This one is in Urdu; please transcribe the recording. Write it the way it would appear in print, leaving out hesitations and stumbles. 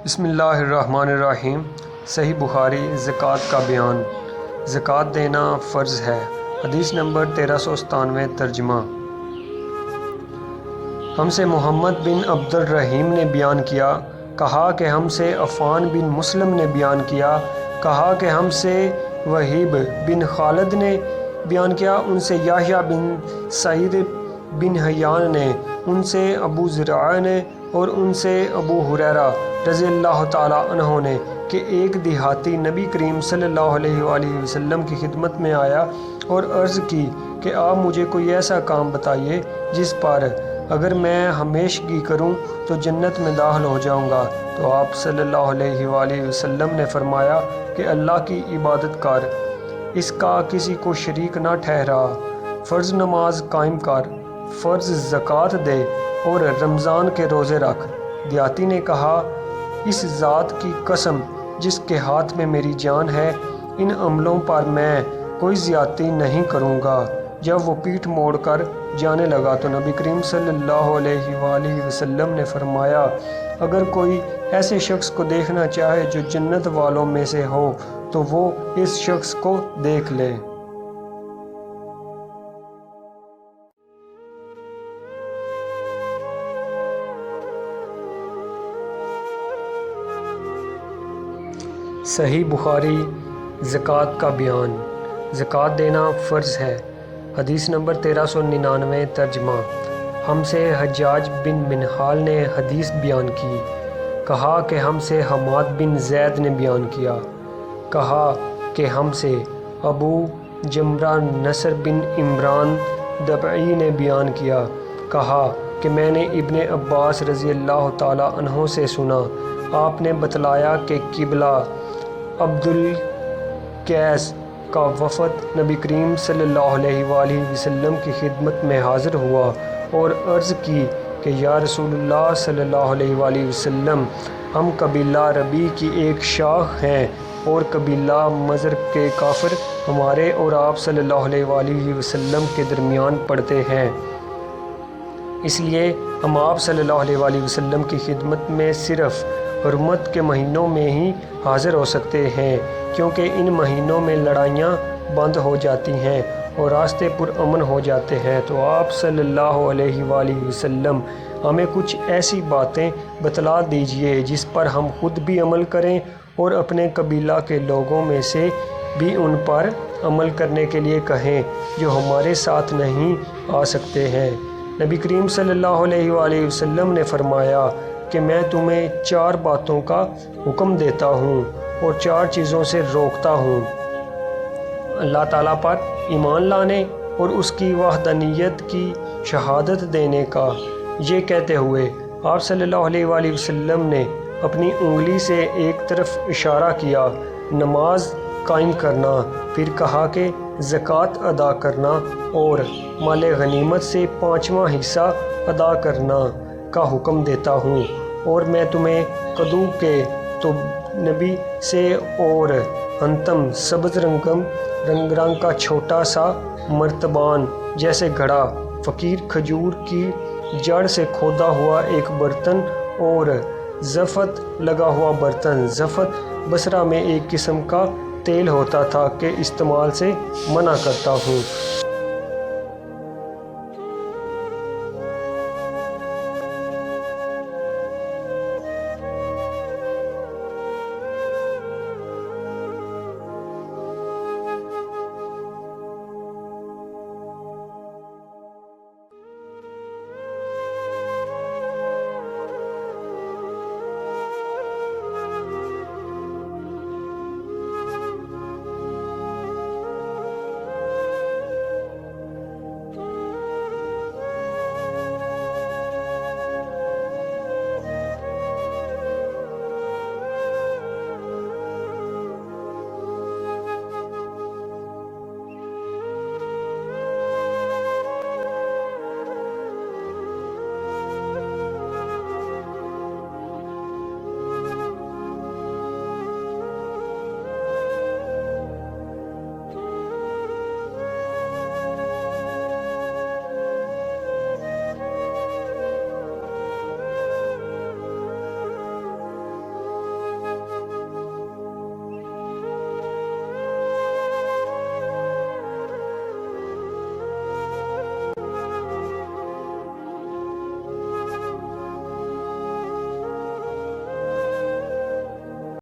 بسم اللہ الرحمن الرحیم۔ صحیح بخاری زکوٰۃ کا بیان۔ زکوٰۃ دینا فرض ہے۔ حدیث نمبر 1397 ترجمہ۔ ہم سے محمد بن عبد الرحیم نے بیان کیا، کہا کہ ہم سے عفان بن مسلم نے بیان کیا، کہا کہ ہم سے وہیب بن خالد نے بیان کیا، ان سے یحییٰ بن سعید بن حیان نے، ان سے ابو زرعہ نے اور ان سے ابو ہریرہ رضی اللہ تعالیٰ عنہ نے کہ ایک دیہاتی نبی کریم صلی اللہ علیہ وآلہ وسلم کی خدمت میں آیا اور عرض کی کہ آپ مجھے کوئی ایسا کام بتائیے جس پر اگر میں ہمیشگی کروں تو جنت میں داخل ہو جاؤں گا۔ تو آپ صلی اللہ علیہ وآلہ وسلم نے فرمایا کہ اللہ کی عبادت کر، اس کا کسی کو شریک نہ ٹھہرا، فرض نماز قائم کر، فرض زکوٰۃ دے اور رمضان کے روزے رکھ۔ دیہاتی نے کہا، اس ذات کی قسم جس کے ہاتھ میں میری جان ہے، ان عملوں پر میں کوئی زیادتی نہیں کروں گا۔ جب وہ پیٹھ موڑ کر جانے لگا تو نبی کریم صلی اللہ علیہ وآلہ وسلم نے فرمایا، اگر کوئی ایسے شخص کو دیکھنا چاہے جو جنت والوں میں سے ہو تو وہ اس شخص کو دیکھ لے۔ صحیح بخاری زکوٰۃ کا بیان۔ زکوٰۃ دینا فرض ہے۔ حدیث نمبر 1399 ترجمہ۔ ہم سے حجاج بن منہال نے حدیث بیان کی، کہا کہ ہم سے حماد بن زید نے بیان کیا، کہا کہ ہم سے ابو جمرہ نصر بن عمران دبعی نے بیان کیا، کہا کہ میں نے ابن عباس رضی اللہ تعالیٰ عنہ سے سنا، آپ نے بتلایا کہ قبلہ عبد القیس کا وفد نبی کریم صلی اللہ علیہ وآلہ وسلم کی خدمت میں حاضر ہوا اور عرض کی کہ یا رسول اللہ صلی اللہ علیہ وآلہ وسلم، ہم قبیلہ ربیع کی ایک شاخ ہیں اور قبیلہ مضر کے کافر ہمارے اور آپ صلی اللہ علیہ وآلہ وسلم کے درمیان پڑتے ہیں، اس لیے ہم آپ صلی اللہ علیہ وآلہ وسلم کی خدمت میں صرف حرمت کے مہینوں میں ہی حاضر ہو سکتے ہیں، کیونکہ ان مہینوں میں لڑائیاں بند ہو جاتی ہیں اور راستے پرامن ہو جاتے ہیں۔ تو آپ صلی اللہ علیہ وآلہ وسلم ہمیں کچھ ایسی باتیں بتلا دیجئے جس پر ہم خود بھی عمل کریں اور اپنے قبیلہ کے لوگوں میں سے بھی ان پر عمل کرنے کے لیے کہیں جو ہمارے ساتھ نہیں آ سکتے ہیں۔ نبی کریم صلی اللہ علیہ وآلہ وسلم نے فرمایا کہ میں تمہیں 4 باتوں کا حکم دیتا ہوں اور 4 چیزوں سے روکتا ہوں: اللہ تعالیٰ پر ایمان لانے اور اس کی وحدانیت کی شہادت دینے کا۔ یہ کہتے ہوئے آپ صلی اللہ علیہ وآلہ وسلم نے اپنی انگلی سے ایک طرف اشارہ کیا، نماز قائم کرنا، پھر کہا کہ زکوٰۃ ادا کرنا اور مال غنیمت سے 5واں حصہ ادا کرنا کا حکم دیتا ہوں، اور میں تمہیں قدو کے نبی سے اور ہنتم سبز رنگ کا چھوٹا سا مرتبان جیسے گھڑا، فقیر کھجور کی جڑ سے کھودا ہوا ایک برتن اور زفت لگا ہوا برتن۔ زفت بصرہ میں ایک قسم کا تیل ہوتا تھا کے استعمال سے منع کرتا ہوں۔